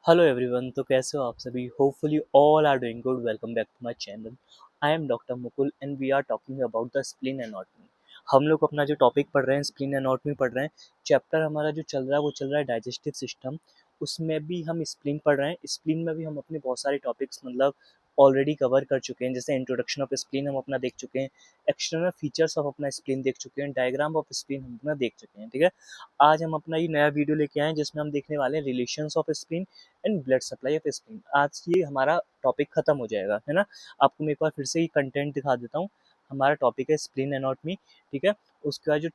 Hello everyone. तो कैसे हो आप सभी? Hopefully all are doing good. Welcome back to my channel. I am doctor Mukul and we are talking about the spleen anatomy. हम लोग अपना जो टॉपिक पढ़ रहे हैं स्प्लीन एनाटॉमी पढ़ रहे हैं। चैप्टर हमारा जो चल रहा है वो चल रहा है डाइजेस्टिव सिस्टम। उसमें भी हम स्प्लीन पढ़ रहे हैं। स्प्लीन में भी हम अपने बहुत सारे टॉपिक्स ऑलरेडी कवर कर चुके हैं। जैसे इंट्रोडक्शन ऑफ स्प्लीन हम अपना देख चुके हैं, एक्सटर्नल फीचर्स ऑफ अपना स्प्लीन देख चुके हैं, डायग्राम ऑफ स्प्लीन हम अपना देख चुके हैं। ठीक है, आज हम अपना ये नया वीडियो लेके आए हैं जिसमें हम देखने वाले हैं relations of spleen and blood supply of spleen. आज ये हमारा टॉपिक खत्म हो जाएगा, है ना। आपको मैं एक बार फिर से ही कंटेंट दिखा देता हूँ। हमारा टॉपिक है स्प्लीन एनाटॉमी। ठीक है, उसके बाद जो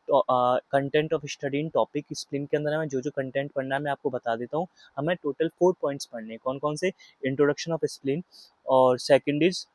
content of study in topic spleen के अंदर हमें जो जो कंटेंट पढ़ना है मैं आपको बता देता हूँ। हमें टोटल 4 पॉइंट्स पढ़ने हैं। कौन कौन से? इंट्रोडक्शन ऑफ स्प्लीन, और second is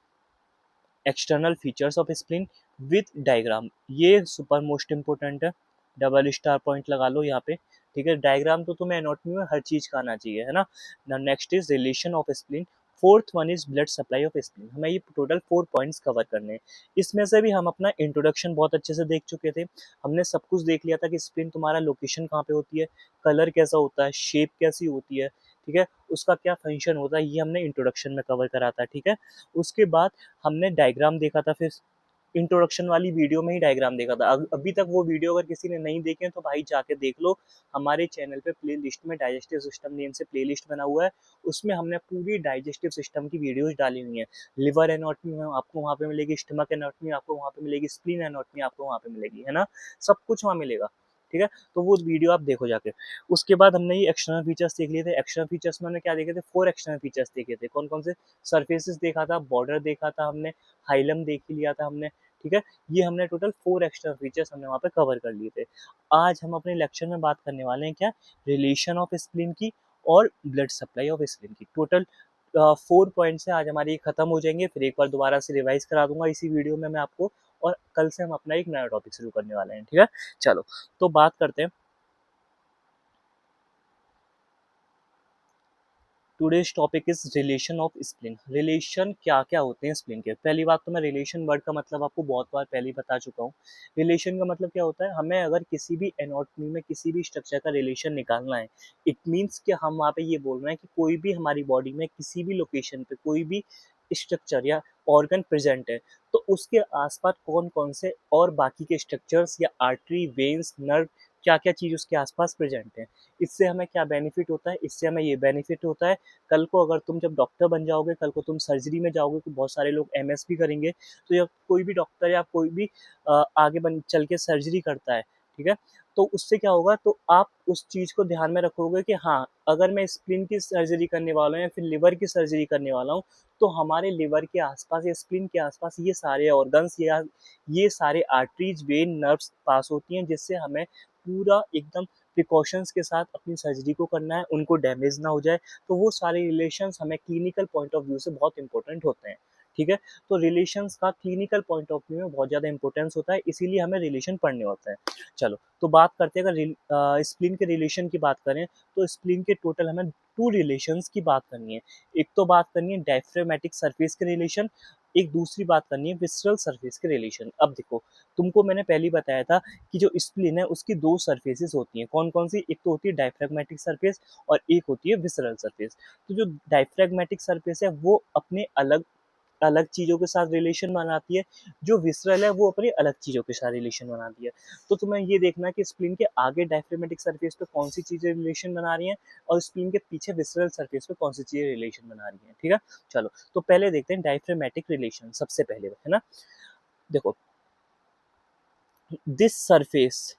external features of spleen with diagram. ये सुपर मोस्ट इम्पोर्टेंट है, डबल स्टार पॉइंट लगा लो यहाँ पे। ठीक है, डायग्राम तो तुम्हें एनाटॉमी में हर चीज का आना चाहिए, है ना। Next is relation of spleen. Fourth one is blood supply of spleen. हमें ये टोटल 4 पॉइंट्स कवर करने हैं। इसमें से भी हम अपना इंट्रोडक्शन बहुत अच्छे से देख चुके थे। हमने सब कुछ देख लिया था कि स्प्लीन तुम्हारा लोकेशन कहाँ पे होती है, कलर कैसा होता है, शेप कैसी होती है, ठीक है, उसका क्या फंक्शन होता है, ये हमने इंट्रोडक्शन में कवर करा था। ठीक है, उसके बाद हमने डायग्राम देखा था। फिर इंट्रोडक्शन वाली वीडियो में ही डायग्राम देखा था। अभी तक वो वीडियो अगर किसी ने नहीं देखे हैं तो भाई जाके देख लो। हमारे चैनल पे प्ले लिस्ट में डाइजेस्टिव सिस्टम नेम से प्ले लिस्ट बना हुआ है। उसमें हमने पूरी डाइजेस्टिव सिस्टम की वीडियोज डाली हुई हैं। लिवर एनाटॉमी आपको वहाँ पे मिलेगी, स्टमक एनाटॉमी आपको वहाँ पे मिलेगी, स्प्लीन एनाटॉमी आपको वहाँ पे मिलेगी, है ना। सब कुछ वहाँ मिलेगा। ठीक है, तो वो वीडियो आप देखो जाके। उसके बाद हमने ये एक्सटर्नल फीचर्स देख लिए थे। एक्सटर्नल फीचर्स में हमने क्या देखे थे? 4 एक्सटर्नल फीचर्स देखे थे। कौन कौन से? सरफेसेस देखा था, बॉर्डर देखा था हमने, हाइलम देख ही लिया था हमने। ठीक है, ये हमने टोटल 4 एक्स्ट्रा फीचर्स हमने वहाँ पे कवर कर लिए थे। आज हम अपने लेक्चर में बात करने वाले हैं क्या? रिलेशन ऑफ स्प्लीन की और ब्लड सप्लाई ऑफ स्प्लीन की। टोटल 4 पॉइंट से आज हमारी खत्म हो जाएंगे। फिर एक बार दोबारा से रिवाइज करा दूंगा इसी वीडियो में मैं आपको। और कल से हम अपना एक नया टॉपिक शुरू करने वाले हैं। ठीक है, चलो तो बात करते हैं। Today's topic is relation of spleen. Relation क्या क्या होते हैं स्प्लीन के? पहली बात तो मैं रिलेशन वर्ड का मतलब आपको बहुत बार पहले ही बता चुका हूँ। रिलेशन का मतलब क्या होता है? हमें अगर किसी भी एनाटॉमी में किसी भी स्ट्रक्चर का रिलेशन निकालना है, इट मीन्स कि हम वहाँ पे ये बोल रहे हैं कि कोई भी हमारी बॉडी में किसी भी लोकेशन पे कोई भी स्ट्रक्चर या ऑर्गन प्रेजेंट है, तो उसके आसपास कौन कौन से और बाकी के स्ट्रक्चर्स या आर्टरी, वेन्स, नर्व, क्या क्या चीज उसके आसपास प्रेजेंट है। इससे हमें क्या बेनिफिट होता है? इससे हमें ये बेनिफिट होता है, कल को अगर तुम जब डॉक्टर बन जाओगे, कल को तुम सर्जरी में जाओगे, तो बहुत सारे लोग एमएस भी करेंगे। तो या कोई भी डॉक्टर या कोई भी आगे बन चल के सर्जरी करता है, ठीक है, तो उससे क्या होगा? तो आप उस चीज को ध्यान में रखोगे कि हाँ, अगर मैं स्प्लीन की सर्जरी करने वाला हूँ या फिर लिवर की सर्जरी करने वाला हूँ, तो हमारे लिवर के आसपास या स्प्लीन के आसपास ये सारे ऑर्गन्स या ये सारे आर्टरीज, वेन, नर्व्स पास होती हैं, जिससे हमें पूरा एकदम प्रिकॉशंस के साथ अपनी सर्जरी को करना है, उनको डैमेज ना हो जाए। तो वो सारे रिलेशंस हमें क्लिनिकल पॉइंट ऑफ व्यू से बहुत इंपॉर्टेंट होते हैं। ठीक है, तो रिलेशंस का क्लिनिकल पॉइंट ऑफ व्यू में बहुत ज़्यादा इंपॉर्टेंस होता है, इसीलिए हमें रिलेशन पढ़ने होते हैं। चलो तो बात करते हैं, अगर स्प्लीन के रिलेशन की बात करें, तो स्प्लीन के टोटल हमें 2 रिलेशंस की बात करनी है। एक तो बात करनी है डायफ्रामेटिक सरफेस के रिलेशन, एक दूसरी बात करनी है विसरल सरफेस के रिलेशन। अब देखो, तुमको मैंने पहले ही बताया था कि जो स्प्लीन है उसकी 2 सरफेसेस होती हैं। कौन कौन सी? एक तो होती है डायफ्रैग्मेटिक सरफेस और एक होती है विसरल सरफेस। तो जो डायफ्रैग्मेटिक सरफेस है वो अपने अलग अलग चीज़ों के साथ रिलेशन बनाती है, जो विसरल है वो अपनी अलग चीज़ों के साथ रिलेशन बनाती है। तो तुम्हें ये देखना है कि स्प्लीन के आगे डायफ्रामेटिक सरफेस पे कौन सी चीज़ें रिलेशन बना रही हैं, और स्प्लीन के पीछे विसरल सरफेस पे कौन सी चीज़ें रिलेशन बना रही हैं। ठीक है, चलो तो पहले देखते हैं डायफ्रामेटिक रिलेशन सबसे पहले, है ना। देखो, this surface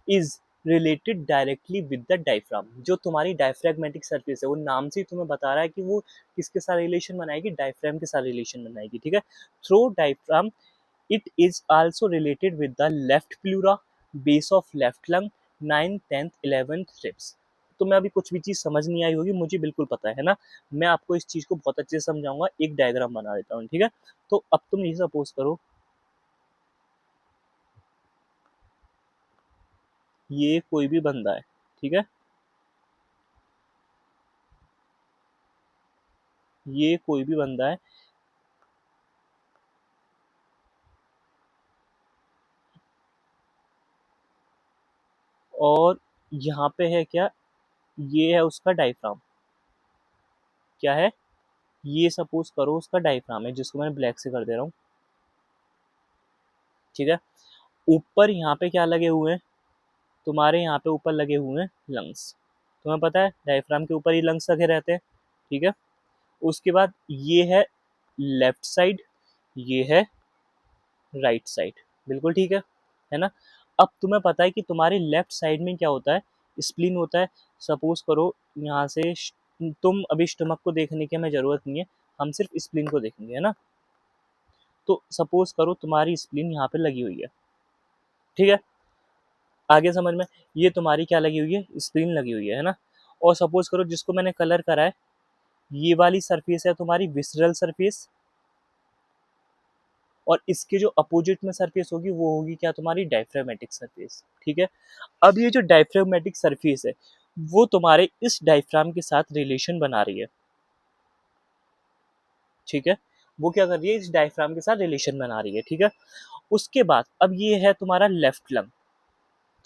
is related directly with the diaphragm. जो तुम्हारी डायफ्रैग्मेटिक सरफेस है वो नाम से ही तुम्हें बता रहा है कि वो किसके साथ रिलेशन बनाएगी? डायफ्राम के साथ रिलेशन बनाएगी। ठीक है, through diaphragm it is also related with the left pleura, base of left lung, 9th 10th 11th ribs. तो मैं अभी कुछ भी चीज समझ नहीं आई होगी, मुझे बिल्कुल पता है ना। मैं आपको इस चीज को बहुत अच्छे से समझाऊंगा, एक डायग्राम बना देता हूँ। ठीक है, तो अब तुम ये सपोज करो, ये कोई भी बंदा है, ठीक है, ये कोई भी बंदा है, और यहाँ पे है क्या? ये है उसका डायफ्राम। क्या है, ये सपोज करो उसका डायफ्राम है, जिसको मैंने ब्लैक से कर दे रहा हूँ, ठीक है। ऊपर यहाँ पे क्या लगे हुए हैं, तुम्हारे यहाँ पे ऊपर लगे हुए हैं लंग्स। तुम्हें पता है डायफ्राम के ऊपर ही लंग्स लगे रहते हैं, ठीक है। उसके बाद ये है लेफ्ट साइड, ये है राइट साइड, बिल्कुल ठीक है ना। अब तुम्हें पता है कि तुम्हारी लेफ्ट साइड में क्या होता है, स्प्लीन होता है। सपोज करो यहाँ से तुम अभी स्टमक को देखने की हमें ज़रूरत नहीं है, हम सिर्फ स्प्लीन को देखेंगे, है ना। तो सपोज करो तुम्हारी स्प्लीन यहाँ पे लगी हुई है, ठीक है। आगे समझ में, ये तुम्हारी क्या लगी हुई है, स्प्लीन लगी हुई है ना। और सपोज करो जिसको मैंने कलर करा है, ये वाली सरफेस है तुम्हारी विसरल सरफेस, और इसके जो अपोजिट में सरफेस होगी वो होगी क्या, तुम्हारी डायफ्रामेटिक सरफेस, ठीक है। अब ये जो डायफ्रामेटिक सरफेस है वो तुम्हारे इस डायफ्राम के साथ रिलेशन बना रही है, ठीक है। वो क्या कर रही है, इस डायफ्राम के साथ रिलेशन बना रही है, ठीक है। उसके बाद अब ये है तुम्हारा लेफ्ट लंग,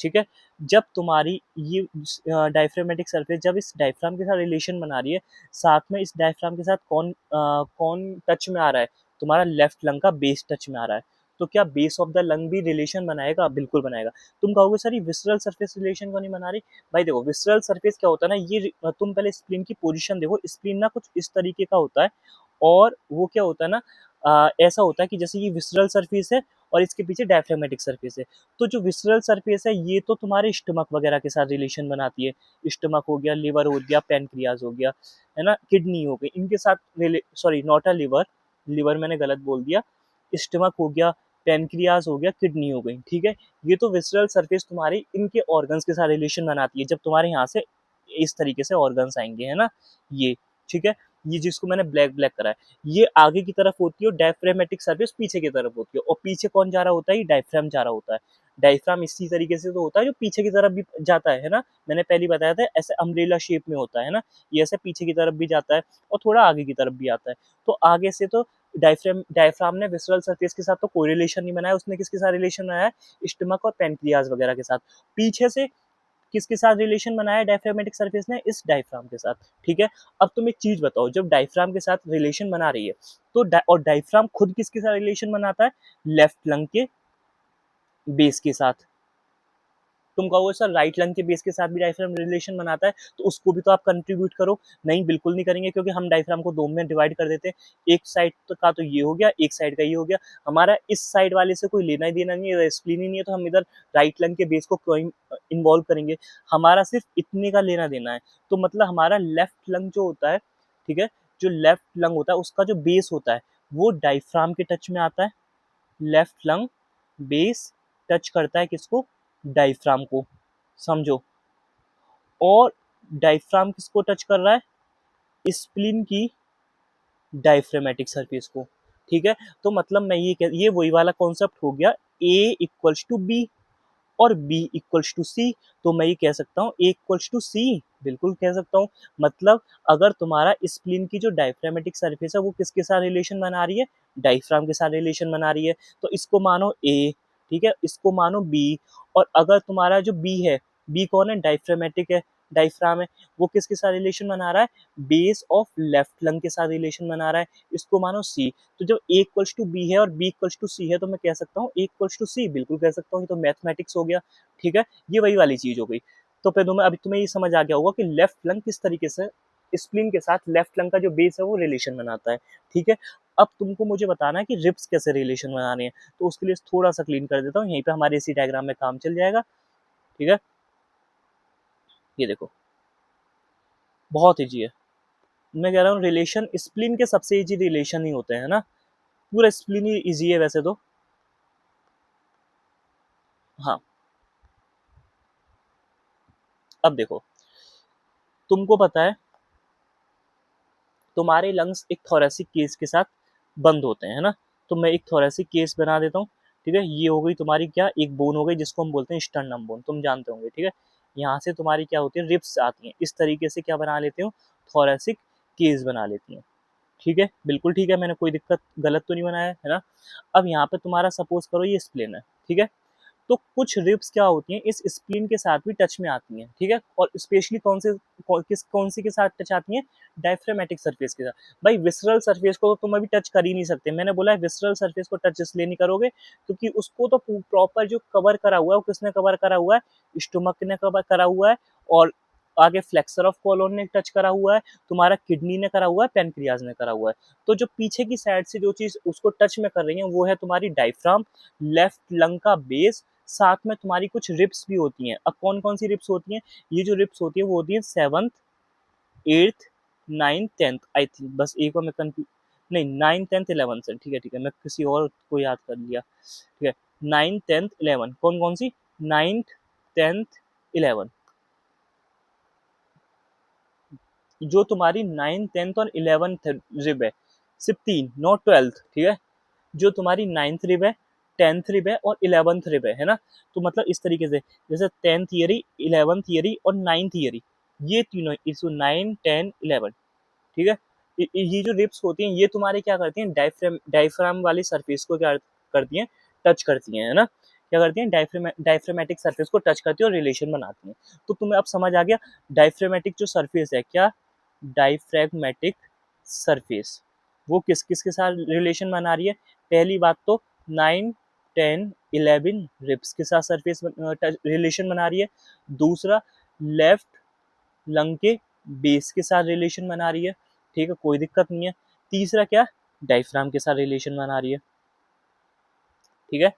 ठीक है। जब तुम्हारी ये डायफ्रामेटिक सरफेस जब इस डायफ्राम के साथ रिलेशन बना रही है, साथ में इस डायफ्राम के साथ कौन टच में आ रहा है, तुम्हारा लेफ्ट लंग का बेस टच में आ रहा है। तो क्या बेस ऑफ द लंग भी रिलेशन बनाएगा, बिल्कुल बनाएगा। तुम कहोगे सर ये विसरल सरफेस रिलेशन क्यों नहीं बना रही। भाई देखो विसरल सरफेस क्या होता है ना, ये तुम पहले स्प्लीन की पोजीशन देखो, स्प्लीन ना कुछ इस तरीके का होता है, और वो क्या होता है ना, ऐसा होता है कि जैसे ये विसरल सरफेस है और इसके पीछे डायफ्रामेटिक सरफेस है। तो जो विसरल सरफेस है ये तो तुम्हारे स्टमक वगैरह के साथ रिलेशन बनाती है, स्टमक हो गया, लिवर हो गया, पैनक्रियाज हो गया, है ना, किडनी हो गई, इनके साथ sorry not a liver, liver मैंने गलत बोल दिया, स्टमक हो गया, पैनक्रियाज हो गया, किडनी हो गई, ठीक है। ये तो विसरल सरफेस तुम्हारी इनके ऑर्गन्स के साथ रिलेशन बनाती है, जब तुम्हारे यहाँ से इस तरीके से ऑर्गन्स आएंगे, है ना, ये, ठीक है। ये जिसको मैंने ब्लैक ब्लैक करा है, ये आगे की तरफ होती है और डायफ्रामेटिक सर्फेस पीछे की तरफ होती है, और पीछे कौन जा रहा होता है, ये डायफ्राम जा रहा होता है। डायफ्राम इसी तरीके से तो होता है जो पीछे की तरफ भी जाता है ना, मैंने पहले बताया था ऐसे अम्ब्रेला शेप में होता है ना, ये ऐसे पीछे की तरफ भी जाता है और थोड़ा आगे की तरफ भी आता है। तो आगे से तो डायफ्राम ने विसरल सरफेस के साथ तो कोई रिलेशन नहीं बनाया, उसने किसके साथ रिलेशन बनाया है, स्टमक और पेनक्रियाज वगैरह के साथ। पीछे से किसके साथ रिलेशन बनाया है डायफ्रामेटिक सरफेस ने, इस डायफ्राम के साथ, ठीक है। अब तुम एक चीज बताओ, जब डायफ्राम के साथ रिलेशन बना रही है तो और डायफ्राम खुद किसके साथ रिलेशन बनाता है, लेफ्ट लंग के बेस के साथ। तुम कहोगे सर राइट लंग के बेस के साथ भी डायफ्राम रिलेशन बनाता है, तो उसको भी तो आप कंट्रीब्यूट करो। नहीं, बिल्कुल नहीं करेंगे, क्योंकि हम डायफ्राम को दो में डिवाइड कर देते हैं, एक साइड का तो ये हो गया, एक साइड का ये हो गया, हमारा इस साइड वाले से कोई लेना ही देना नहीं है, स्प्लीन ही नहीं है, तो हम इधर राइट लंग के बेस को क्यों इन्वॉल्व करेंगे। हमारा सिर्फ इतने का लेना देना है। तो मतलब हमारा लेफ्ट लंग जो होता है, ठीक है, जो लेफ्ट लंग होता है उसका जो बेस होता है वो डायफ्राम के टच में आता है। लेफ्ट लंग बेस टच करता है किसको, डायफ्राम को, समझो। और डायफ्राम किसको टच कर रहा है, स्प्लीन की डायफ्रामेटिक सरफेस को, ठीक है। तो मतलब मैं ये वही वाला कॉन्सेप्ट हो गया, ए इक्वल्स टू बी और बी इक्वल्स टू सी। तो मैं ये कह सकता हूँ ए इक्वल्स टू सी, बिल्कुल कह सकता हूँ। मतलब अगर तुम्हारा स्प्लीन की जो डायफ्रामेटिक सरफेस है वो किसके साथ रिलेशन बना रही है, डायफ्राम के साथ रिलेशन बना रही है, तो इसको मानो ए, ठीक है, इसको मानो बी। और अगर तुम्हारा जो बी है, बी कौन है, डायफ्रामेटिक है, डायफ्राम है, वो किसके साथ रिलेशन बना रहा है, बेस ऑफ लेफ्ट लंग के साथ रिलेशन बना रहा है, इसको मानो सी। तो जब ए इक्वल्स टू बी है और बी इक्वल्स टू सी है तो मैं कह सकता हूँ ए इक्वल्स टू सी, बिल्कुल कह सकता हूँ, ये तो मैथमेटिक्स हो गया, ठीक है। ये वही वाली चीज हो गई। तो फिर तुम्हें अभी तुम्हें ये समझ आ गया होगा कि लेफ्ट लंग किस तरीके से स्प्लीन के साथ लेफ्ट लंग का जो बेस है वो रिलेशन बनाता है, ठीक है। अब तुमको मुझे बताना है कि रिब्स कैसे रिलेशन बनाने हैं, तो उसके लिए थोड़ा सा क्लीन कर देता हूँ, यहीं पे हमारे इसी डायग्राम में काम चल जाएगा, ठीक है। ये देखो बहुत ईजी है, मैं कह रहा हूँ रिलेशन स्प्लीन के सबसे इजी रिलेशन ही होते हैं ना, पूरा स्प्लीन ही इजी है वैसे तो। हाँ, अब देखो तुमको पता है तुम्हारे लंग्स एक थोरेसिक केस के साथ बंद होते हैं, है ना। तो मैं एक थोरेसिक केस बना देता हूँ, ठीक है। ये हो गई तुम्हारी क्या, एक बोन हो गई जिसको हम बोलते हैं स्टर्नम बोन, तुम जानते होंगे, ठीक है। यहाँ से तुम्हारी क्या होती है, रिब्स आती हैं, इस तरीके से क्या बना लेते हो, थोरेसिक केस बना लेती हैं, ठीक है, बिल्कुल ठीक है, मैंने कोई दिक्कत गलत तो नहीं बनाया है ना। अब यहाँ पे तुम्हारा सपोज करो ये स्प्लेन है, ठीक है। तो कुछ रिब्स क्या होती हैं इस स्प्लीन के साथ भी टच में आती हैं, ठीक है, और स्पेशली कौन सी के साथ टच आती हैं, डायफ्रामेटिक सरफेस के साथ। भाई विसरल सरफेस को तो तुम अभी टच कर ही नहीं सकते, मैंने बोला है विसरल सरफेस को टच इसलिए नहीं करोगे क्योंकि उसको तो प्रॉपर जो कवर करा हुआ है वो किसने कवर करा हुआ है, स्टोमक ने कवर करा हुआ है, और आगे फ्लेक्सर ऑफ कोलोन ने टच करा हुआ है, तुम्हारा किडनी ने करा हुआ है, पेनक्रियाज ने करा हुआ है। तो जो पीछे की साइड से जो चीज उसको टच में कर रही है वो है तुम्हारी डायफ्राम, लेफ्ट लंग का बेस, साथ में तुम्हारी कुछ रिप्स भी होती हैं। अब कौन कौन सी रिप्स होती हैं, ये जो रिप्स होती है वो होती है 7th 8th 9th 10th, I think, बस एक बार मैं कंफ्यूज, नहीं 9th 10th 11th से, ठीक है मैं किसी और को याद कर लिया, ठीक है 9th 10th 11, कौन कौन सी, 9th 10th 11, जो तुम्हारी 9th 10th और 11th रिब है, सिर्फ तीन, नॉट 12th, ठीक है, जो तुम्हारी 9th रिब है, 10th रिब है और 11th रिब है ना। तो मतलब इस तरीके से जैसे 10th ईयरी, 11th ईयरी और 9th ईयरी, ये तीनों इसको 9 10 11, ठीक है, ये जो रिब्स होती हैं ये तुम्हारे क्या करती हैं, डायफ्राम वाली सरफेस को क्या करती हैं, टच करती हैं, है ना, क्या करती हैं, डायफ्रामेटिक सरफेस को टच करती है और रिलेशन बनाती हैं। तो तुम्हें अब समझ आ गया डायफ्रामेटिक जो सरफेस है, क्या, डायफ्रैगमेटिक सरफेस, वो किस किस के साथ रिलेशन बना रही है, पहली बात तो 9 10 11 रिब्स के साथ सरफेस रिलेशन बना रही है, दूसरा लेफ्ट लंग के बेस के साथ रिलेशन बना रही है, ठीक है, कोई दिक्कत नहीं है, तीसरा क्या, डायफ्राम के साथ रिलेशन बना रही है, ठीक है,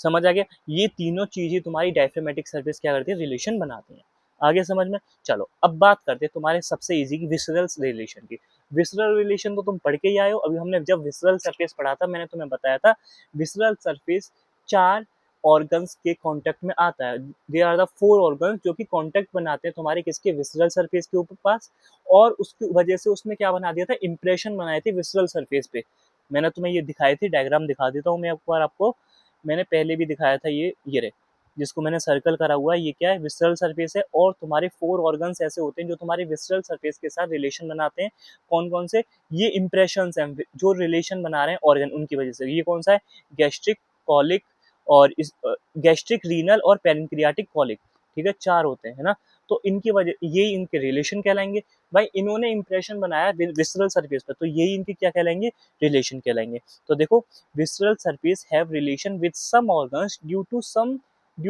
समझ आ गया, ये तीनों चीजें तुम्हारी डायफ्रामेटिक सरफेस क्या करती है, रिलेशन बनाती हैं। आगे समझ में, चलो अब बात करते हैं तुम्हारे सबसे इजी की विसरल रिलेशन की। विसरल रिलेशन तो तुम पढ़ के ही आए हो, अभी हमने जब विसरल सरफेस पढ़ा था मैंने तुम्हें बताया था विसरल सरफेस चार ऑर्गन्स के कांटेक्ट में आता है, they are the four organs जो कि कांटेक्ट बनाते हैं तुम्हारे किसके, विसरल सरफेस के ऊपर पास, और उसकी वजह से उसने क्या बना दिया था, इंप्रेशन बनाए थे विसरल सरफेस पे। मैंने तुम्हें ये दिखाई थी, डायग्राम दिखा देता हूँ मैं एक बार आपको, मैंने पहले भी दिखाया था, ये रहे, जिसको मैंने सर्कल करा हुआ है, ये क्या है, विसरल सरफेस है, और तुम्हारे फोर ऑर्गन्स ऐसे होते हैं जो तुम्हारे विसरल सरफेस के साथ रिलेशन बनाते हैं, कौन कौन से, ये इंप्रेशंस हैं जो रिलेशन बना रहे हैं ऑर्गन उनकी वजह से, ये कौन सा है, गैस्ट्रिक, कॉलिक, और इस गैस्ट्रिक, रीनल और पेनक्रियाटिक कॉलिक, ठीक है, चार होते हैं, है ना। तो इनकी वजह ये इनके रिलेशन कहलाएंगे। भाई इन्होंने इंप्रेशन बनाया विसरल सरफेस पर, तो यही इनके क्या कहलाएंगे, रिलेशन कहलाएंगे। तो देखो, visceral surface have relation with some organs due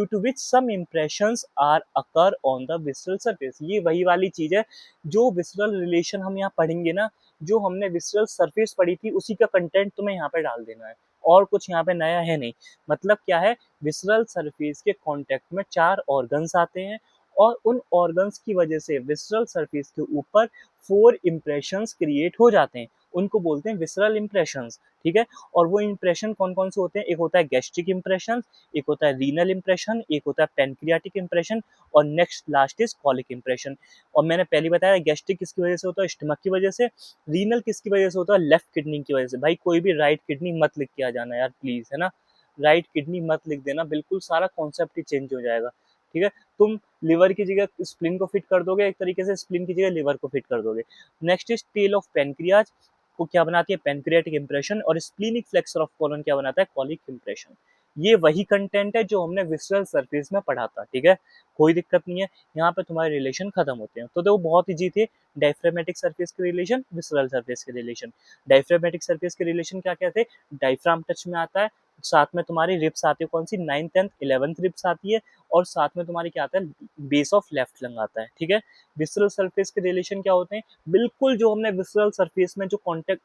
to which some impressions are occur on the visceral surface। ये वही वाली चीज है जो visceral relation हम यहाँ पढ़ेंगे ना, जो हमने visceral surface पढ़ी थी उसी का कंटेंट तुम्हें यहाँ पे डाल देना है, और कुछ यहाँ पे नया है नहीं। मतलब क्या है, visceral surface के कांटेक्ट में चार ऑर्गन्स आते हैं, और उन ऑर्गन्स की वजह से विसरल सरफेस के ऊपर फोर इंप्रेशंस क्रिएट हो जाते हैं, उनको बोलते हैं विसरल इंप्रेशंस, ठीक है। और वो इंप्रेशन कौन कौन से होते हैं, एक होता है गैस्ट्रिक इंप्रेशन, एक होता है रीनल इंप्रेशन, एक होता है पेनक्रियाटिक इंप्रेशन, और next last is colic impression. और मैंने पहले बताया गैस्ट्रिक किसकी वजह से होता है, स्टमक की वजह से, रीनल किसकी वजह से होता है, लेफ्ट किडनी की वजह से। भाई कोई भी राइट किडनी मत लिख के आ जाना यार प्लीज, है ना, राइट किडनी मत लिख देना, बिल्कुल सारा कॉन्सेप्ट ही चेंज हो जाएगा, ठीक है। तुम लिवर की जगह स्प्लिन को फिट कर दोगे, एक तरीके से स्प्लिन की जगह लिवर को फिट कर दोगे। Next is tail of pancreas को क्या बनाती है, पेनक्रियाटिक इंप्रेशन, और स्प्लीनिक फ्लेक्सर ऑफ कोलन क्या बनाता है, कॉलिक इंप्रेशन। ये वही कंटेंट है जो हमने विसरल सरफेस में पढ़ा था, ठीक है, कोई दिक्कत नहीं है, यहाँ पे तुम्हारे रिलेशन खत्म होते हैं। तो देखो बहुत इजी थे, डायफ्रामेटिक सरफेस के रिलेशन, विसरल सरफेस के रिलेशन। डायफ्रामेटिक सरफेस के रिलेशन क्या क्या थे, डायफ्राम टच में आता है, साथ में तुम्हारी रिप्स आती है, कौन सी, 9th 10th 11th रिप्स आती है, और साथ में तुम्हारी क्या आता है, बेस ऑफ लेफ्ट लंग आता है, ठीक है। विसरल सरफेस के रिलेशन क्या होते हैं, बिल्कुल जो हमने विसरल सरफेस में जो कॉन्टेक्ट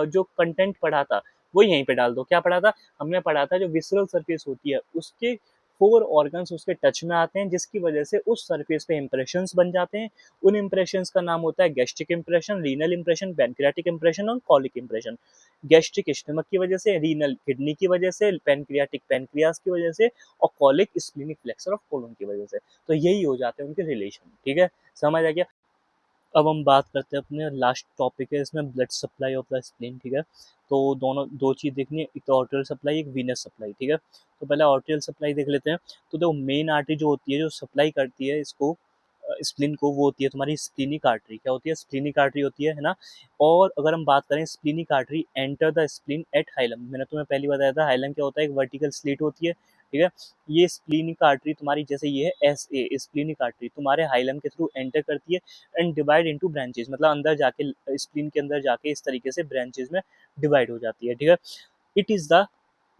जो कंटेंट पढ़ा था वो यहीं पे डाल दो। क्या पढ़ा था, हमने पढ़ा था जो विसरल सरफेस होती है उसके फोर ऑर्गन्स उसके टच में आते हैं, जिसकी वजह से उस सरफेस पे इंप्रेशंस बन जाते हैं। उन इंप्रेशंस का नाम होता है gastric impression, renal impression, pancreatic impression और कॉलिक इंप्रेशन। गैस्ट्रिक स्टमक की वजह से, रीनल किडनी की वजह से, पैनक्रियाटिक पैनक्रियास की वजह से, और colic splenic flexure of colon की वजह से। तो यही हो जाते हैं उनके रिलेशन, ठीक है, समझ आ गया। अब हम बात करते हैं अपने लास्ट टॉपिक है इसमें, blood supply of the spleen, ठीक है। तो दोनों दो चीज़ देखनी है, एक तो आर्टेरियल सप्लाई, एक वीनस सप्लाई, ठीक है। तो पहले आर्टेरियल सप्लाई देख लेते हैं। तो देखो मेन आर्टरी जो होती है जो सप्लाई करती है इसको, स्प्लीन को, वो होती है तुम्हारी स्प्लीनिक आर्टरी। क्या होती है, स्प्लीनिक आर्टरी होती है ना। और अगर हम बात करें splenic artery enter the spleen at hilum, मैंने तुम्हें पहले बताया था हाइलम क्या होता है, एक वर्टिकल स्लिट होती है ठीक है। ये स्प्लीनिक आर्टरी तुम्हारी, जैसे ये है एस ए स्प्लीनिक आर्टरी, तुम्हारे हाइलम के थ्रू एंटर करती है एंड डिवाइड इनटू ब्रांचेस, मतलब अंदर जाके स्प्लीन के अंदर जाके इस तरीके से ब्रांचेस में डिवाइड हो जाती है, ठीक है। It is the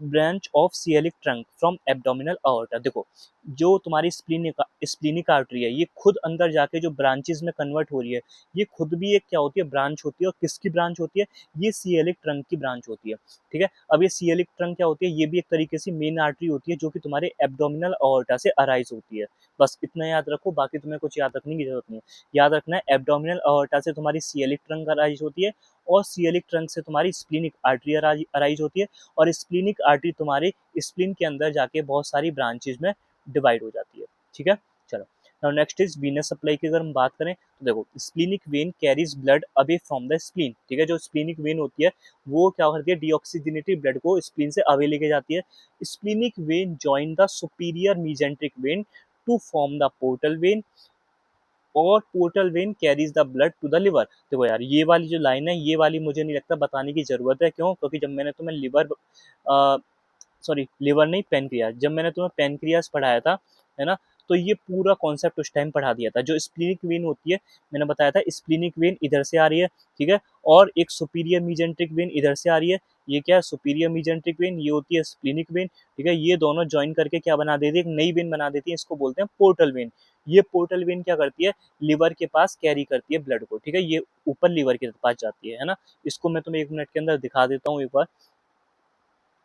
branch of coeliac trunk from abdominal अorta। देखो जो तुम्हारी स्प्लीनिक आर्टरी है, ये खुद अंदर जाके जो ब्रांचेस में कन्वर्ट हो रही है, ये खुद भी एक क्या होती है, ब्रांच होती है। और किसकी ब्रांच होती है? ये सियलिक ट्रंक की ब्रांच होती है, ठीक है। अब ये सियलिक ट्रंक क्या होती है? ये भी एक तरीके से मेन आर्टरी होती है जो कि तुम्हारे एब्डोमिनल अorta से अराइज होती है। बस इतना याद रखो, बाकी तुम्हें कुछ याद रखने की जरूरत नहीं है। याद रखना है एब्डोमिनल अorta से तुम्हारी सियलिक ट्रंक अराइज होती है, और सियलिक ट्रंक से तुम्हारी स्प्लीनिक आर्टरी अराइज होती है, और स्प्लीनिक आर्टरी तुम्हारे स्प्लीन के अंदर जाके बहुत सारी ब्रांचेज में डिवाइड हो जाती है, ठीक है। चलो, now next is Venus supply की अगर हम बात करें तो देखो splenic when carries blood away from the spleen, ठीक है। जो स्प्लीनिक वेन होती है वो क्या करती है, डीऑक्सीजनेटेड ब्लड को स्प्लीन से अवे लेके जाती है। Splenic vein join the superior mesenteric vein to form the portal vein, और portal vein carries the blood to the liver. देखो यार, ये वाली जो लाइन है, ये वाली मुझे नहीं लगता बताने की जरूरत है, क्यों? क्योंकि जब मैंने तुम्हें लिवर नहीं, पेनक्रियाज, जब मैंने तुम्हें पेनक्रियाज पढ़ाया था, है ना, तो ये पूरा कॉन्सेप्ट उस टाइम पढ़ा दिया था। जो स्प्लीनिक वेन होती है, मैंने बताया था स्प्लीनिक वेन इधर से आ रही है, ठीक है, और एक सुपीरियर मीजेंट्रिक वेन इधर से आ रही है। ये क्या है? सुपीरियर मीजेंट्रिक वेन, ये होती है स्प्लीनिक वेन, ठीक है। ये दोनों ज्वाइन करके क्या बना देती है? एक नई वेन बना देती है, इसको बोलते हैं पोर्टल वेन। ये पोर्टल वेन क्या करती है? लिवर के पास कैरी करती है ब्लड को, ठीक है। ये ऊपर लिवर के पास जाती है ना। इसको मैं तुम्हें 1 मिनट के अंदर दिखा देता हूँ एक बार।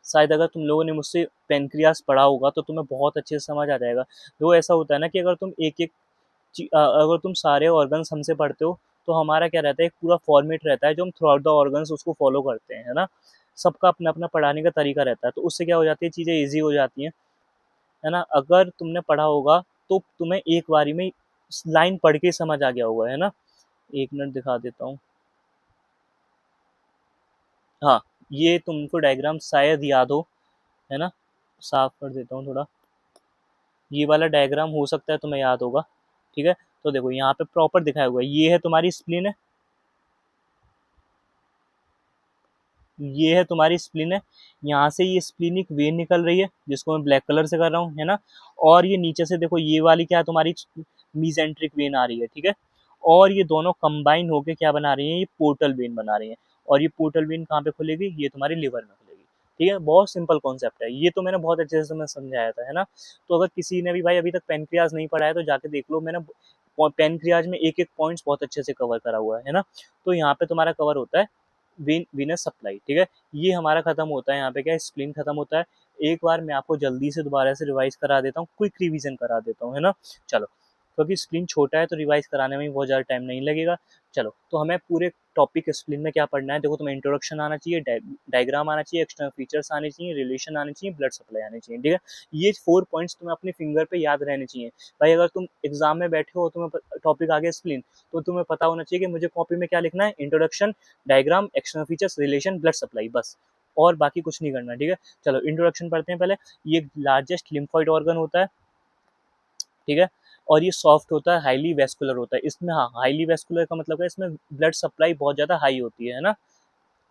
शायद अगर तुम लोगों ने मुझसे पेनक्रियास पढ़ा होगा तो तुम्हें बहुत अच्छे से समझ आ जाएगा। वो ऐसा होता है ना कि अगर तुम अगर तुम सारे ऑर्गन्स हमसे पढ़ते हो, तो हमारा क्या रहता है, एक पूरा फॉर्मेट रहता है जो हम थ्रू आउट द ऑर्गन्स उसको फॉलो करते हैं, है ना। सबका अपना अपना पढ़ाने का तरीका रहता है, तो उससे क्या हो जाती है, चीज़ें ईजी हो जाती हैं, है ना। अगर तुमने पढ़ा होगा तो तुम्हें एक बारी में लाइन पढ़ के ही समझ आ गया होगा, है ना। 1 मिनट दिखा देता हूँ। हाँ, ये तुमको डायग्राम शायद याद हो, है ना। साफ कर देता हूँ थोड़ा। ये वाला डायग्राम हो सकता है तुम्हें याद होगा, ठीक है। तो देखो यहाँ पे प्रॉपर दिखाया हुआ है, ये है तुम्हारी स्प्लीन है, ये है तुम्हारी स्प्लीन है। यहाँ से ये स्प्लीनिक वेन निकल रही है, जिसको मैं ब्लैक कलर से कर रहा हूँ, है ना। और ये नीचे से देखो, ये वाली क्या है, तुम्हारी मीजेंट्रिक वेन आ रही है, ठीक है। और ये दोनों कंबाइन होके क्या बना रही है, ये पोर्टल वेन बना रही है। और ये पोर्टल वेन कहाँ पे खुलेगी? ये तुम्हारी लिवर में खुलेगी, ठीक है। बहुत सिंपल कॉन्सेप्ट है ये, तो मैंने बहुत अच्छे से मैं समझाया था, है ना। तो अगर किसी ने भी भाई अभी तक पेनक्रियाज नहीं पढ़ा है तो जाके देख लो, मैंने पेनक्रियाज में एक एक पॉइंट्स बहुत अच्छे से कवर करा हुआ है ना। तो यहाँ पे तुम्हारा कवर होता है वीनस सप्लाई, ठीक है। ये हमारा खत्म होता है, यहाँ पे क्या स्प्लीन खत्म होता है। एक बार मैं आपको जल्दी से दोबारा से रिवाइज करा देता हूँ, क्विक रिवीजन करा देता हूँ, है ना। चलो, क्योंकि स्प्लीन छोटा है तो रिवाइज कराने में भी बहुत ज़्यादा टाइम नहीं लगेगा। चलो, तो हमें पूरे टॉपिक स्प्लीन में क्या पढ़ना है, देखो तुम्हें इंट्रोडक्शन आना चाहिए, डायग्राम आना चाहिए, एक्सटर्नल फीचर्स आने चाहिए, रिलेशन आने चाहिए, ब्लड सप्लाई आनी चाहिए, ठीक है। ये 4 पॉइंट्स तुम्हें अपने फिंगर पे याद रहने चाहिए। भाई अगर तुम एग्जाम में बैठे हो, तुम्हें टॉपिक आ गया स्प्लीन, तो तुम्हें पता होना चाहिए कि मुझे कॉपी में क्या लिखना है, introduction, diagram, external features, relation, blood supply, बस। और बाकी कुछ नहीं करना, ठीक है। चलो इंट्रोडक्शन पढ़ते हैं पहले। ये लार्जेस्ट लिम्फॉइड ऑर्गन होता है, ठीक है। और ये सॉफ्ट होता है, हाईली वेस्कुलर होता है। इसमें हाँ, हाईली वेस्कुलर का मतलब है इसमें ब्लड सप्लाई बहुत ज़्यादा हाई होती है ना,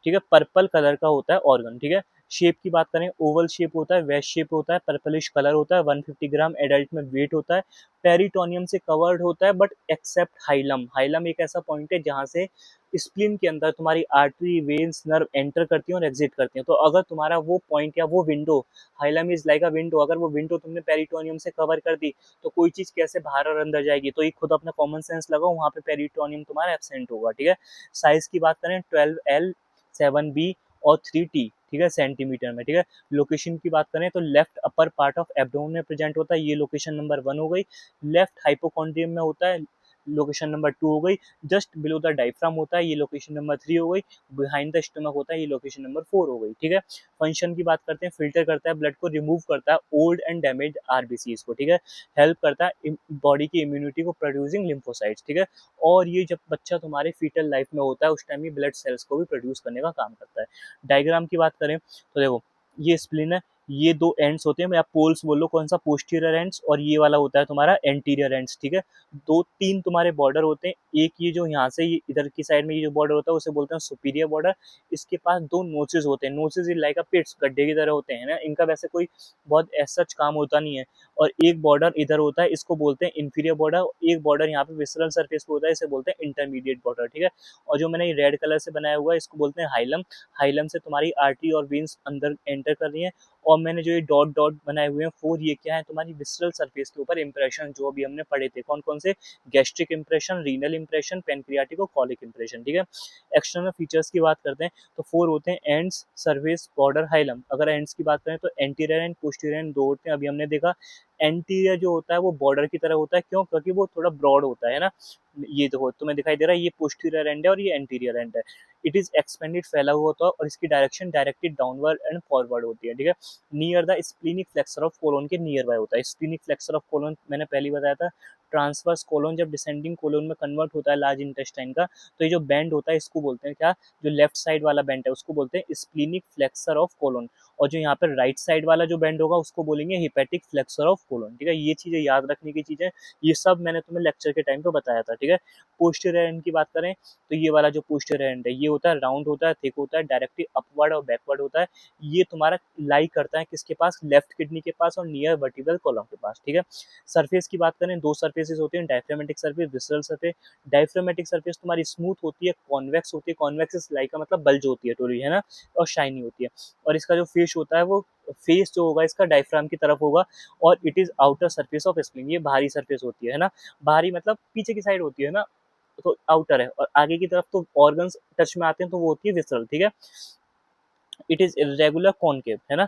ठीक है। पर्पल कलर का होता है ऑर्गन, ठीक है। शेप की बात करें, ओवल शेप होता है, वेस्ट शेप होता है, पर्पलिश कलर होता है, 150 ग्राम एडल्ट में वेट होता है, पेरिटोनियम से कवर्ड होता है, बट एक्सेप्ट हाइलम। हाइलम एक ऐसा पॉइंट है जहाँ से स्प्लीन के अंदर तुम्हारी आर्टरी, वेन्स, नर्व एंटर करती हैं और एग्जिट करती हैं। तो अगर तुम्हारा वो पॉइंट या वो window, hilum is like a window, अगर वो विंडो तुमने पेरिटोनियम से कवर कर दी, तो कोई चीज़ कैसे बाहर और अंदर जाएगी? तो एक खुद अपना कॉमन सेंस लगाओ, वहाँ पे पेरिटोनियम तुम्हारा एब्सेंट होगा, ठीक है। साइज की बात करें, 12L, 7B और 3T, ठीक है, सेंटीमीटर में, ठीक है। लोकेशन की बात करें तो left upper part of abdomen में प्रेजेंट होता है, ये लोकेशन नंबर 1 हो गई। लेफ्ट हाइपोकॉन्ड्रियम में होता है, लोकेशन नंबर 2 हो गई। जस्ट बिलो द डायफ्राम होता है, ये लोकेशन नंबर 3 हो गई। बिहाइंड द स्टमक होता है, ये लोकेशन नंबर 4 हो गई, ठीक है। फंक्शन की बात करते हैं, फिल्टर करता है ब्लड को, रिमूव करता है ओल्ड एंड डैमेज आरबीसीज को, ठीक है। हेल्प करता है बॉडी की इम्यूनिटी को, प्रोड्यूसिंग लिम्फोसाइट्स, ठीक है। और ये जब बच्चा तुम्हारे फीटल लाइफ में होता है, उस टाइम ये ब्लड सेल्स को भी प्रोड्यूस करने का काम करता है। डायग्राम की बात करें तो देखो, ये स्प्लीन है, ये दो एंड्स होते हैं, या पोल्स बोलो, कौन सा, पोस्टीरियर एंड्स, और ये वाला होता है तुम्हारा एंटीरियर एंड्स, ठीक है। दो तीन तुम्हारे बॉर्डर होते हैं, एक ये जो यहाँ से इधर की साइड में ये जो बॉर्डर होता है उसे बोलते हैं सुपीरियर बॉर्डर। इसके पास दो नोचेस होते हैं, नोचेस लाइक अ पिट्स, गड्ढे की तरह होते हैं ना, इनका वैसे कोई बहुत ऐसा सच काम होता नहीं है। और एक बॉर्डर इधर होता है, इसको बोलते हैं इंफीरियर बॉर्डर, एक बॉर्डर यहाँ पे विसरल सरफेस पे होता है, इसे बोलते हैं इंटरमीडिएट बॉर्डर, ठीक है। और जो मैंने रेड कलर से बनाया हुआ है इसको बोलते हैं हाइलम। हाइलम से तुम्हारी आर्टरी और वेन्स अंदर एंटर कर रही है। और मैंने जो ये डॉट डॉट बनाए हुए हैं 4, ये क्या है, तुम्हारी विसरल सरफेस के ऊपर इंप्रेशन जो अभी हमने पढ़े थे, कौन कौन से, gastric impression, renal impression, pancreatic और कॉलिक इंप्रेशन, ठीक है। एक्सटर्नल फीचर्स की बात करते हैं तो 4 होते हैं, एंड्स, सर्विस, बॉर्डर, हाइलम। अगर एंड्स की बात करें तो एंटीरियर एंड पोस्टीरियर एंड दो होते हैं, अभी हमने देखा। एंटीरियर जो होता है वो बॉर्डर की तरह होता है, क्यों, क्योंकि वो थोड़ा ब्रॉड होता है ना। ये देखो तुम्हें दिखाई दे रहा है, ये पोस्टीरियर एंड है और ये एंटीरियर एंड है। इट इज एक्सपेंडेड, फैला हुआ होता है, और इसकी direction directed downward and forward होती है, ठीक है। Near the splenic flexure of colon के नियर बाय होता है। स्प्लीनिक फ्लेक्सर ऑफ कोलोन मैंने पहले बताया था। ट्रांसवर्स कोलोन जब डिसेंडिंग कोलोन में कन्वर्ट होता है लार्ज इंटेस्टाइन का, तो ये जो बैंड होता है इसको बोलते हैं क्या, जो लेफ्ट साइड वाला बैंड है उसको बोलते हैं स्प्लीनिक फ्लेक्सर ऑफ कोलोन। और जो यहाँ पर राइट साइड वाला जो बैंड होगा उसको बोलेंगे हिपैटिक फ्लेक्सर ऑफ कोलोन, ठीक है। ये चीजें याद रखने की चीजें, ये सब मैंने तुम्हें लेक्चर के टाइम पे बताया था, ठीक है। पोस्टीरियर एंड की बात करें तो ये वाला जो पोस्टीरियर एंड है ये होता है राउंड होता है, थिक होता है, डायरेक्टली अपवर्ड और बैकवर्ड होता है। ये तुम्हारा लाई करता है किसके पास, लेफ्ट किडनी के पास और नियर वर्टिब्रल कॉलम के पास, ठीक है। सरफेस की बात करें, दो सरफेसेस होती हैं, diaphragmatic surface, visceral surface. Diaphragmatic surface तुम्हारी स्मूथ होती है, कॉन्वेक्स होती है, कॉन्वेक्स लाई का मतलब बल्ज होती है थोड़ी, है ना, और शाइनी होती है। और इसका जो फेस होता है वो फेस जो होगा इसका डायफ्राम की तरफ होगा। और it is outer surface of spleen, ये बाहरी सरफेस होती है ना। बाहरी मतलब पीछे की साइड होती है ना, तो आउटर है, और आगे की तरफ तो ऑर्गन्स टच में आते हैं तो वो होती है विसरल, ठीक है। इट इज इरेगुलर कॉनकेव, है ना,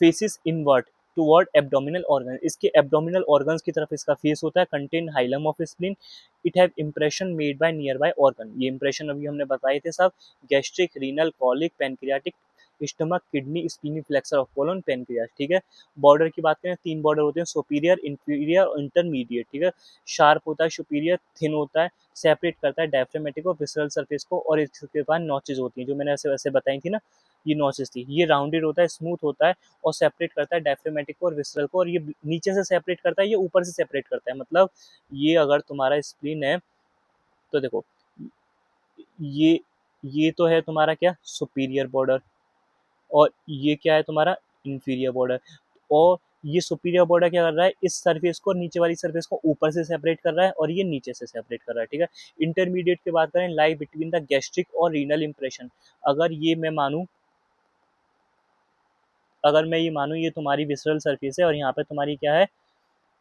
faces inward toward abdominal organ, इसके एब्डोमिनल ऑर्गन्स की तरफ इसका फेस होता है। Contain hilum of spleen. It have impression made by near by organ, ये इंप्रेशन अभी हमने बताए थे सब, gastric, renal, colic, pancreatic, stomach, kidney, splenic flexure of colon, pancreas, ठीक है। बॉर्डर की बात करें, 3 बॉर्डर होते हैं, सुपीरियर, इंफीरियर और इंटरमीडिएट, ठीक है। शार्प होता है, सुपीरियर, थिन होता है, सेपरेट करता है डायफ्रामेटिक और विसरल सरफेस को, और इसके बाद नॉचेज होती हैं जो मैंने ऐसे वैसे बताई थी ना, ये नॉचेस थी। ये राउंडेड होता है, स्मूथ होता है, और सेपरेट करता है डायफ्रामेटिक को और विसरल को, और ये नीचे से सेपरेट करता है, ये ऊपर से सेपरेट करता है। मतलब ये अगर तुम्हारा स्प्लीन है तो देखो, ये ये तो है तुम्हारा क्या, सुपीरियर बॉर्डर, और ये क्या है तुम्हारा, इंफीरियर बॉर्डर। और ये सुपीरियर बॉर्डर क्या कर रहा है, इस सरफेस को, नीचे वाली सरफेस को ऊपर से सेपरेट कर रहा है, और ये नीचे से सेपरेट कर रहा है, ठीक है। इंटरमीडिएट की बात करें, लाई बिटवीन द गैस्ट्रिक और रीनल इंप्रेशन। अगर ये मैं मानूं, अगर मैं ये मानूं ये तुम्हारी विसरल सरफेस है और यहाँ पे तुम्हारी क्या है,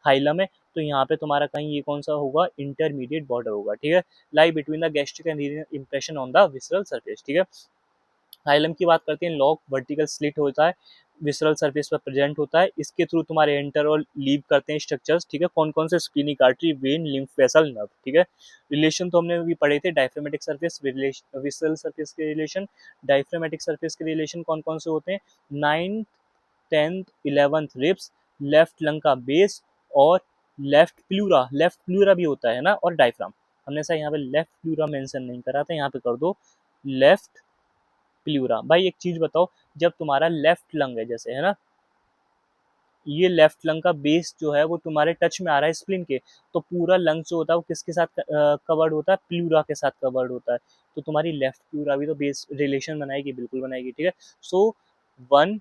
हाइलम है, तो यहाँ पे तुम्हारा कहीं ये कौन सा होगा, इंटरमीडिएट बॉर्डर होगा, ठीक है। Lie between the gastric and renal impression on the visceral surface, ठीक है। हाइलम की बात करते हैं, लॉक वर्टिकल स्लिट होता है, विसरल सरफेस पर प्रेजेंट होता है, इसके थ्रू तुम्हारे एंटर और लीव करते हैं स्ट्रक्चर्स, ठीक है। कौन कौन से, splenic artery, when, lymph vessel, nerve, ठीक है। रिलेशन तो हमने अभी पढ़े थे, डायफ्रामेटिक सरफेस, विसरल सरफेस के रिलेशन। डायफ्रामेटिक सरफेस के रिलेशन कौन कौन से होते हैं, 9th 10th 11th ribs, left lung का बेस, और लेफ्ट प्लूरा भी होता है ना, और डायफ्राम। हमने सर यहाँ पे लेफ्ट प्लूरा मेंशन नहीं करा था, यहाँ पे कर दो लेफ्ट प्लूरा। भाई एक चीज बताओ, जब तुम्हारा लेफ्ट लंग है जैसे, है ना, ये लेफ्ट लंग का बेस जो है वो तुम्हारे टच में आ रहा है स्प्लिन के, तो पूरा लंग जो होता है वो किसके साथ कवर्ड होता है, प्लूरा के साथ कवर्ड होता है। तो तुम्हारी लेफ्ट प्लूरा भी तो बेस रिलेशन बनाएगी, बिल्कुल बनाएगी, ठीक है। सो 1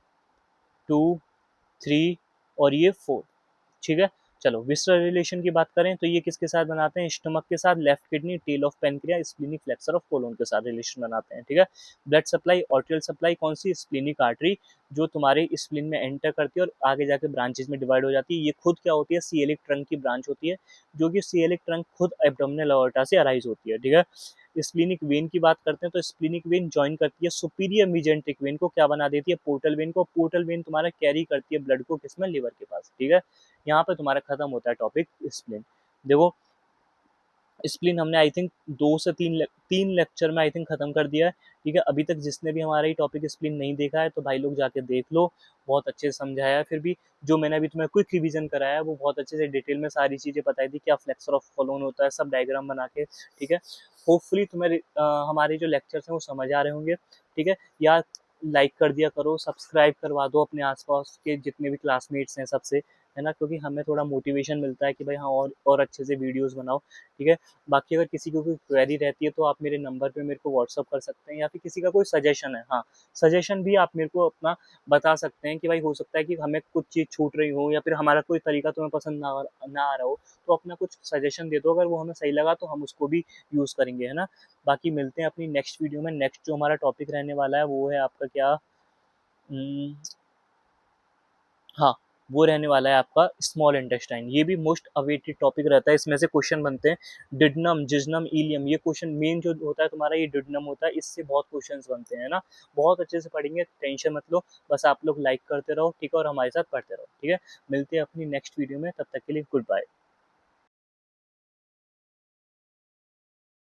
2 3 और ये 4, ठीक है। चलो विसरल रिलेशन की बात करें तो ये किसके साथ बनाते हैं, स्टमक के साथ, left kidney, tail of pancreas, splenic flexure of colon के साथ रिलेशन बनाते हैं, ठीक है। ब्लड सप्लाई, आर्टेरियल सप्लाई कौन सी, स्प्लीनिक आर्टरी, जो तुम्हारे स्प्लीन में एंटर करती है और आगे जाके ब्रांचेज में डिवाइड हो जाती है। ये खुद क्या होती है, सीएलिक ट्रंक की ब्रांच होती है, जो कि सीएलिक ट्रंक खुद एब्डोमिनल अओर्टा से अराइज होती है, ठीक है। स्प्लीनिक वेन की बात करते हैं तो स्प्लीनिक वेन ज्वाइन करती है सुपीरियर मीजेंट्रिक वेन को, क्या बना देती है, पोर्टल वेन को। पोर्टल वेन तुम्हारा कैरी करती है ब्लड को किसमें, लिवर के पास, ठीक है। यहाँ पे तुम्हारा खत्म होता है टॉपिक स्प्लीन। देखो स्प्लीन हमने आई थिंक 2 से 3 लेक्चर में आई थिंक खत्म कर दिया है, ठीक है। अभी तक जिसने भी हमारा ये टॉपिक स्प्लीन नहीं देखा है तो भाई लोग जाके देख लो, बहुत अच्छे से समझाया है। फिर भी जो मैंने अभी तुम्हें क्विक रिवीजन कराया है वो बहुत अच्छे से डिटेल में सारी चीज़ें बताई थी, क्या फ्लेक्सर ऑफ कोलोन होता है, सब डायग्राम बना के, ठीक है। होपफुली तुम्हें हमारे जो लेक्चर्स हैं वो समझ आ रहे होंगे, ठीक है। या लाइक कर दिया करो, सब्सक्राइब करवा दो अपने आसपास के जितने भी क्लासमेट्स हैं सबसे, है ना, क्योंकि हमें थोड़ा मोटिवेशन मिलता है कि भाई हाँ और अच्छे से वीडियोस बनाओ, ठीक है। बाकी अगर किसी को कोई क्वेरी रहती है तो आप मेरे नंबर पे मेरे को व्हाट्सअप कर सकते हैं, या फिर किसी का कोई सजेशन है, हाँ, सजेशन भी आप मेरे को अपना बता सकते हैं कि भाई हो सकता है कि हमें कुछ चीज़ छूट रही हो या फिर हमारा कोई तरीका तुम्हें पसंद ना आ रहा हो, तो अपना कुछ सजेशन दे दो, अगर वो हमें सही लगा तो हम उसको भी यूज़ करेंगे, है ना। बाकी मिलते हैं अपनी नेक्स्ट वीडियो में। नेक्स्ट जो हमारा टॉपिक रहने वाला है वो है आपका क्या, उम, हाँ, वो रहने वाला है आपका स्मॉल इंटेस्टाइन। ये भी मोस्ट अवेटेड टॉपिक रहता है, इसमें से क्वेश्चन बनते हैं। डिडनम, जिजनम, इलियम, ये क्वेश्चन मेन जो होता है तुम्हारा ये डिडनम होता है, इससे बहुत क्वेश्चंस बनते हैं ना। बहुत अच्छे से पढ़ेंगे, टेंशन मत लो, बस आप लोग लाइक करते रहो, ठीक है, और हमारे साथ पढ़ते रहो, ठीक है। मिलते हैं अपनी नेक्स्ट वीडियो में, तब तक के लिए गुड बाय।